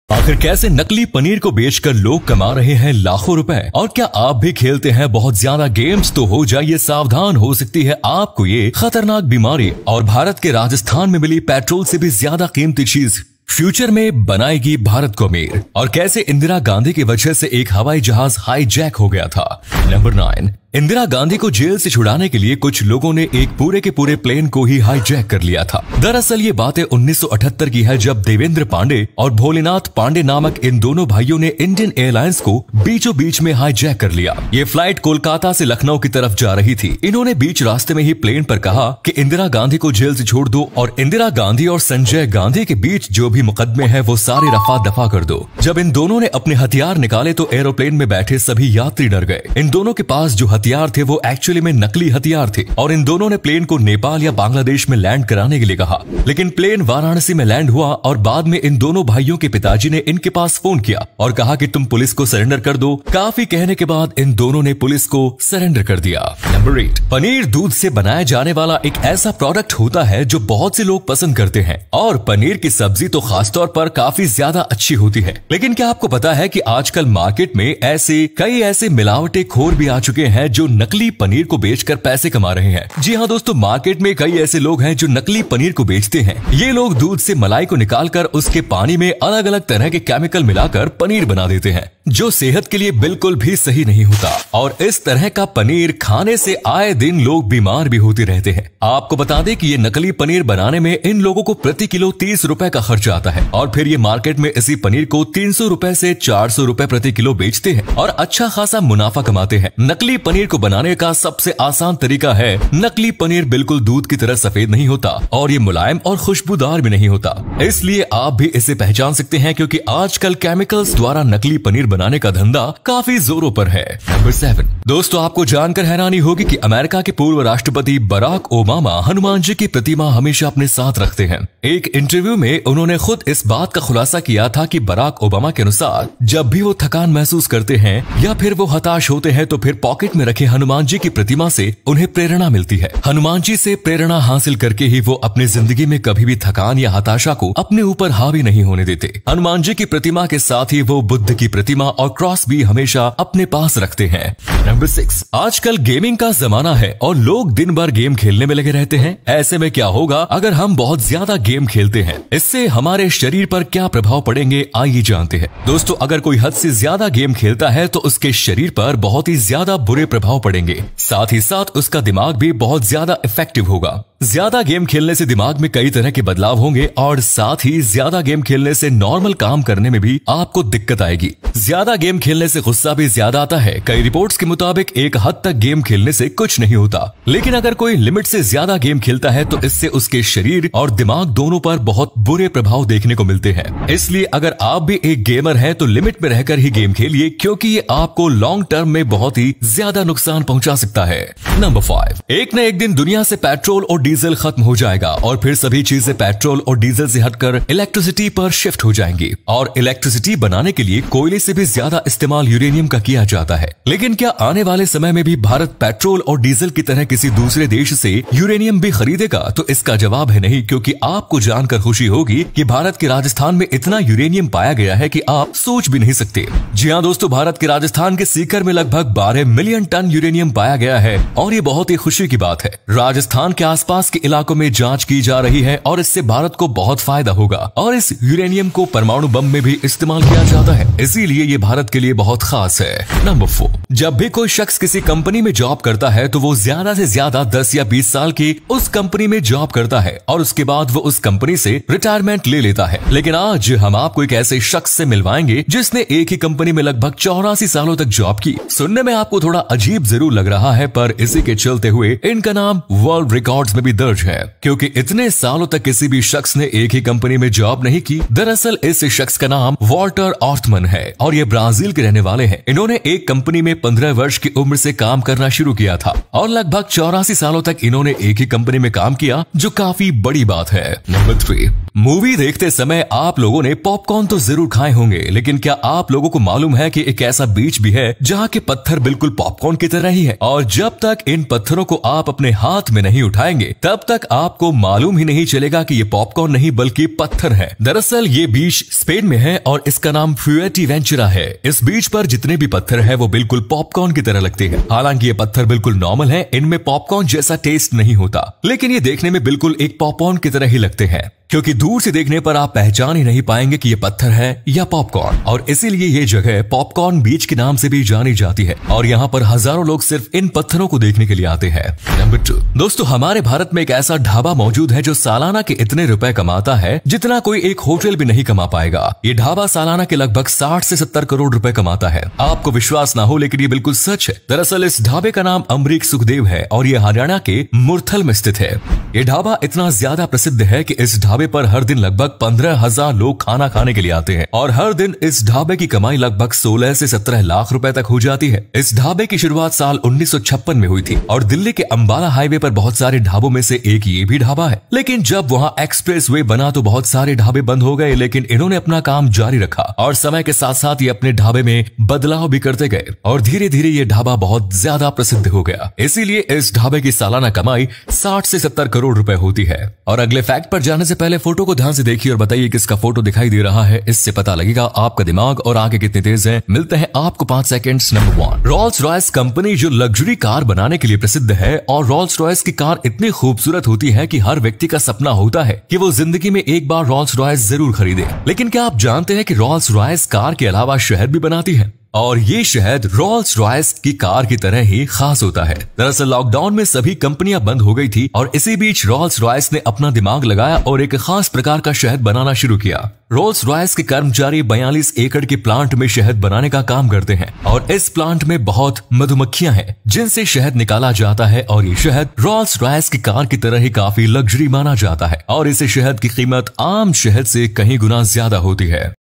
आखिर कैसे नकली पनीर को बेचकर लोग कमा रहे हैं लाखों रुपए। और क्या आप भी खेलते हैं बहुत ज्यादा गेम्स? तो हो जाइए सावधान, हो सकती है आपको ये खतरनाक बीमारी और भारत के राजस्थान में मिली पेट्रोल से भी ज्यादा कीमती चीज फ्यूचर में बनाएगी भारत को अमीर। और कैसे इंदिरा गांधी की वजह से एक हवाई जहाज हाईजैक हो गया था। नंबर 9, इंदिरा गांधी को जेल से छुड़ाने के लिए कुछ लोगों ने एक पूरे के पूरे प्लेन को ही हाईजैक कर लिया था। दरअसल ये बातें 1978 की है, जब देवेंद्र पांडे और भोलेनाथ पांडे नामक इन दोनों भाइयों ने इंडियन एयरलाइंस को बीचों बीच में हाईजैक कर लिया। ये फ्लाइट कोलकाता से लखनऊ की तरफ जा रही थी। इन्होंने बीच रास्ते में ही प्लेन पर कहा कि इंदिरा गांधी को जेल से छोड़ दो और इंदिरा गांधी और संजय गांधी के बीच जो भी मुकदमे हैं वो सारे रफा दफा कर दो। जब इन दोनों ने अपने हथियार निकाले तो एरोप्लेन में बैठे सभी यात्री डर गए। इन दोनों के पास जो हथियार थे वो एक्चुअली में नकली हथियार थे और इन दोनों ने प्लेन को नेपाल या बांग्लादेश में लैंड कराने के लिए कहा। लेकिन प्लेन वाराणसी में लैंड हुआ और बाद में इन दोनों भाइयों के पिताजी ने इनके पास फोन किया और कहा कि तुम पुलिस को सरेंडर कर दो। काफी कहने के बाद इन दोनों ने पुलिस को सरेंडर कर दिया। नंबर 8, पनीर दूध से बनाया जाने वाला एक ऐसा प्रोडक्ट होता है जो बहुत से लोग पसंद करते हैं और पनीर की सब्जी तो खासतौर पर काफी ज्यादा अच्छी होती है। लेकिन क्या आपको पता है कि आजकल मार्केट में कई ऐसे मिलावटी खोर भी आ चुके हैं जो नकली पनीर को बेचकर पैसे कमा रहे हैं। जी हाँ दोस्तों, मार्केट में कई ऐसे लोग हैं जो नकली पनीर को बेचते हैं। ये लोग दूध से मलाई को निकालकर उसके पानी में अलग अलग तरह के केमिकल मिलाकर पनीर बना देते हैं, जो सेहत के लिए बिल्कुल भी सही नहीं होता। और इस तरह का पनीर खाने से आए दिन लोग बीमार भी होते रहते हैं। आपको बता दें कि ये नकली पनीर बनाने में इन लोगों को प्रति किलो 30 रुपए का खर्चा आता है और फिर ये मार्केट में इसी पनीर को 300 रुपए से 400 रुपए प्रति किलो बेचते हैं और अच्छा खासा मुनाफा कमाते हैं। नकली पनीर को बनाने का सबसे आसान तरीका है, नकली पनीर बिल्कुल दूध की तरह सफेद नहीं होता और ये मुलायम और खुशबूदार भी नहीं होता। इसलिए आप भी इसे पहचान सकते हैं क्योंकि आजकल केमिकल्स द्वारा नकली पनीर बनाने का धंधा काफी जोरों पर है। नंबर 7, दोस्तों आपको जानकर हैरानी होगी कि अमेरिका के पूर्व राष्ट्रपति बराक ओबामा हनुमान जी की प्रतिमा हमेशा अपने साथ रखते हैं। एक इंटरव्यू में उन्होंने खुद इस बात का खुलासा किया था कि बराक ओबामा के अनुसार जब भी वो थकान महसूस करते हैं या फिर वो हताश होते हैं तो फिर पॉकेट में रखे हनुमान जी की प्रतिमा से उन्हें प्रेरणा मिलती है। हनुमान जी से प्रेरणा हासिल करके ही वो अपनी जिंदगी में कभी भी थकान या हताशा को अपने ऊपर हावी नहीं होने देते। हनुमान जी की प्रतिमा के साथ ही वो बुद्ध की प्रतिमा और क्रॉस भी हमेशा अपने पास रखते हैं। नंबर 6, आजकल गेमिंग का जमाना है और लोग दिन भर गेम खेलने में लगे रहते हैं। ऐसे में क्या होगा अगर हम बहुत ज्यादा गेम खेलते हैं? इससे हमारे शरीर पर क्या प्रभाव पड़ेंगे आइए जानते हैं। दोस्तों अगर कोई हद से ज्यादा गेम खेलता है तो उसके शरीर पर बहुत ही ज्यादा बुरे प्रभाव पड़ेंगे, साथ ही साथ उसका दिमाग भी बहुत ज्यादा इफेक्टिव होगा। ज्यादा गेम खेलने से दिमाग में कई तरह के बदलाव होंगे और साथ ही ज्यादा गेम खेलने से नॉर्मल काम करने में भी आपको दिक्कत आएगी। ज्यादा गेम खेलने से गुस्सा भी ज्यादा आता है। कई रिपोर्ट्स के मुताबिक एक हद तक गेम खेलने से कुछ नहीं होता, लेकिन अगर कोई लिमिट से ज्यादा गेम खेलता है तो इससे उसके शरीर और दिमाग दोनों पर बहुत बुरे प्रभाव देखने को मिलते हैं। इसलिए अगर आप भी एक गेमर हैं तो लिमिट में रहकर ही गेम खेलिए, क्योंकि ये आपको लॉन्ग टर्म में बहुत ही ज्यादा नुकसान पहुंचा सकता है। नंबर 5, एक न एक दिन दुनिया से पेट्रोल और डीजल खत्म हो जाएगा और फिर सभी चीजें पेट्रोल और डीजल से हटकर इलेक्ट्रिसिटी पर शिफ्ट हो जाएंगी और इलेक्ट्रिसिटी बनाने के लिए कोयले से भी ज्यादा इस्तेमाल यूरेनियम का किया जाता है। लेकिन क्या आने वाले समय में भी भारत पेट्रोल और डीजल की तरह किसी दूसरे देश से यूरेनियम भी खरीदेगा? तो इसका जवाब है नहीं, क्योंकि आपको जानकर खुशी होगी कि भारत के राजस्थान में इतना यूरेनियम पाया गया है कि आप सोच भी नहीं सकते। जी हाँ दोस्तों, भारत के राजस्थान के सीकर में लगभग 12 मिलियन टन यूरेनियम पाया गया है और ये बहुत ही खुशी की बात है। राजस्थान के आसपास के इलाकों में जांच की जा रही है और इससे भारत को बहुत फायदा होगा और इस यूरेनियम को परमाणु बम में भी इस्तेमाल किया जाता है, इसीलिए ये भारत के लिए बहुत खास है। नंबर 4, जब भी कोई शख्स किसी कंपनी में जॉब करता है तो वो ज्यादा से ज्यादा 10 या 20 साल की उस कंपनी में जॉब करता है और उसके बाद वो उस कंपनी से रिटायरमेंट ले लेता है। लेकिन आज हम आपको एक ऐसे शख्स से मिलवाएंगे जिसने एक ही कंपनी में लगभग 84 सालों तक जॉब की। सुनने में आपको थोड़ा अजीब जरूर लग रहा है, पर इसी के चलते हुए इनका नाम वर्ल्ड रिकॉर्ड्स में भी दर्ज है, क्योंकि इतने सालों तक किसी भी शख्स ने एक ही कंपनी में जॉब नहीं की। दरअसल इस शख्स का नाम वॉल्टर ऑर्थमन है और ये ब्राजील के रहने वाले हैं। इन्होंने एक कंपनी में 15 वर्ष की उम्र से काम करना शुरू किया था और लगभग 84 सालों तक इन्होंने एक ही कंपनी में काम किया, जो काफी बड़ी बात है। नंबर 3, मूवी देखते समय आप लोगों ने पॉपकॉर्न तो जरूर खाए होंगे, लेकिन क्या आप लोगों को मालूम है कि एक ऐसा बीच भी है जहाँ के पत्थर बिल्कुल पॉपकॉर्न की तरह ही है और जब तक इन पत्थरों को आप अपने हाथ में नहीं उठाएंगे तब तक आपको मालूम ही नहीं चलेगा कि ये पॉपकॉर्न नहीं बल्कि पत्थर है। दरअसल ये बीच स्पेन में है और इसका नाम फुएर्टीवेंचुरा है। इस बीच पर जितने भी पत्थर है वो बिल्कुल पॉपकॉर्न की तरह लगते हैं। हालांकि ये पत्थर बिल्कुल नॉर्मल है, इनमें पॉपकॉर्न जैसा टेस्ट नहीं होता, लेकिन ये देखने में बिल्कुल एक पॉपकॉर्न की तरह ही लगते हैं, क्योंकि दूर से देखने पर आप पहचान ही नहीं पाएंगे कि ये पत्थर है या पॉपकॉर्न। और इसीलिए ये जगह पॉपकॉर्न बीच के नाम से भी जानी जाती है और यहाँ पर हजारों लोग सिर्फ इन पत्थरों को देखने के लिए आते हैं। नंबर 2 दोस्तों, हमारे भारत में एक ऐसा ढाबा मौजूद है जो सालाना के इतने रुपए कमाता है जितना कोई एक होटल भी नहीं कमा पाएगा। ये ढाबा सालाना के लगभग 60 से 70 करोड़ रुपए कमाता है। आपको विश्वास ना हो लेकिन ये बिल्कुल सच है। दरअसल इस ढाबे का नाम अमरीक सुखदेव है और ये हरियाणा के मुरथल में स्थित है। ये ढाबा इतना ज्यादा प्रसिद्ध है कि इस ढाबे पर हर दिन लगभग 15,000 लोग खाना खाने के लिए आते हैं और हर दिन इस ढाबे की कमाई लगभग 16 से 17 लाख रुपए तक हो जाती है। इस ढाबे की शुरुआत साल 1956 में हुई थी और दिल्ली के अंबाला हाईवे पर बहुत सारे ढाबों में से एक ये भी ढाबा है। लेकिन जब वहाँ एक्सप्रेस वे बना तो बहुत सारे ढाबे बंद हो गए, लेकिन इन्होंने अपना काम जारी रखा और समय के साथ साथ ये अपने ढाबे में बदलाव भी करते गए और धीरे धीरे ये ढाबा बहुत ज्यादा प्रसिद्ध हो गया। इसीलिए इस ढाबे की सालाना कमाई 60 से 70 करोड़ रुपए होती है। और अगले फैक्ट पर जाने से पहले फोटो को ध्यान से देखिए और बताइए किसका फोटो दिखाई दे रहा है। इससे पता लगेगा आपका दिमाग और आंखें कितनी तेज है। मिलते हैं आपको 5 seconds. Number 1, Rolls Royce company जो लग्जरी कार बनाने के लिए प्रसिद्ध है और रोल्स रॉयस की कार इतनी खूबसूरत होती है कि हर व्यक्ति का सपना होता है कि वो जिंदगी में एक बार रोल्स रॉयस जरूर खरीदे। लेकिन क्या आप जानते हैं कि रोल्स रॉयस कार के अलावा शहद भी बनाती है और ये शहद रोल्स रॉयस की कार की तरह ही खास होता है। दरअसल लॉकडाउन में सभी कंपनियां बंद हो गई थी और इसी बीच रोल्स रॉयस ने अपना दिमाग लगाया और एक खास प्रकार का शहद बनाना शुरू किया। रोल्स रॉयस के कर्मचारी 42 एकड़ के प्लांट में शहद बनाने का काम करते हैं और इस प्लांट में बहुत मधुमक्खियां हैं जिनसे शहद निकाला जाता है और ये शहद रोल्स रॉयस की कार की तरह ही काफी लग्जरी माना जाता है और इसे शहद की कीमत आम शहद से कहीं गुना ज्यादा होती है।